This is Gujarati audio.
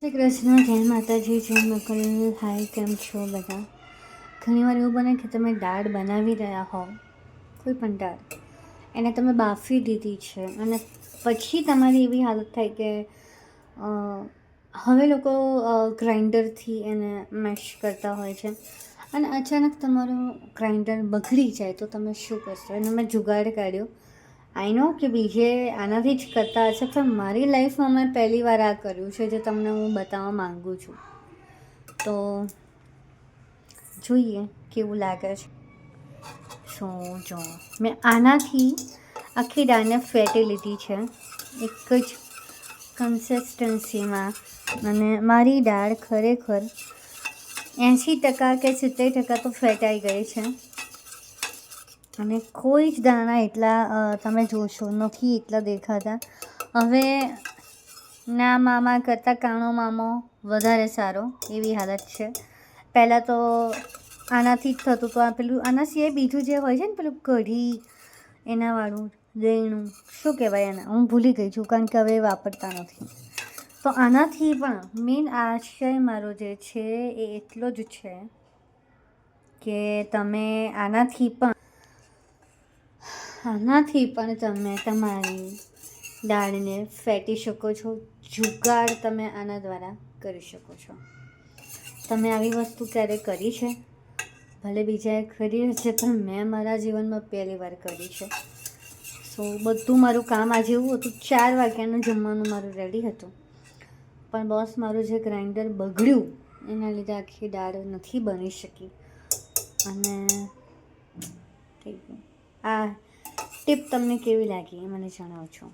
શ્રી કૃષ્ણ, જય માતાજી, જય મકલ. હાય, કેમ છો બધા? ઘણીવાર એવું બને કે તમે દાળ બનાવી રહ્યા હોવ, કોઈ પણ દાળ, એને તમે બાફી દીધી છે અને પછી તમારી એવી હાલત થાય કે હવે લોકો ગ્રાઇન્ડરથી એને મેશ કરતા હોય છે અને અચાનક તમારું ગ્રાઇન્ડર બગડી જાય તો તમે શું કરશો? એનો મેં જુગાડ કાઢ્યો. આઈ નો કે બીજે આનાથી જ કરતા હશે, પણ મારી લાઈફમાં મેં પહેલી વાર આ કર્યું છે જે તમને હું બતાવવા માગું છું. તો જોઈએ કેવું લાગે છે. જો મેં આનાથી આખી દાળને ફેટી લીધી છે એક જ કન્સિસ્ટન્સીમાં, અને મારી દાળ ખરેખર 80% કે 70% તો ફેટાઈ ગઈ છે અને કોઈ જ દાણા એટલા તમે જોશો નથી એટલા દેખાતા. હવે ના મામા કરતાં કાણો મામો વધારે સારો, એવી હાલત છે. પહેલાં તો આનાથી જ થતું હતું. આ પેલું આના સિવાય બીજું જે હોય છે ને પેલું કઢી એનાવાળું દહીંનું શું કહેવાય એના, હું ભૂલી ગઈ છું કારણ કે હવે વાપરતા નથી. તો આનાથી પણ મેઇન આશય મારો જે છે એ એટલો જ છે કે તમે આનાથી પણ તમે તમારી દાળને ફેટી શકો છો. જુગાડ તમે આના દ્વારા કરી શકો છો. તમે આવી વસ્તુ ક્યારે કરી છે? ભલે બીજાએ કરી હશે, પણ મેં મારા જીવનમાં પહેલી વાર કરી છે. સો બધું મારું કામ આજે એવું હતું, 4 વાગ્યાનું જમવાનું મારું રેડી હતું, પણ બોસ મારું જે ગ્રાઇન્ડર બગડ્યું એના લીધે આખી દાળ નથી બની શકી અને થઈ ગયું. આ ટીપ તમને કેવી લાગી એ મને જણાવજો.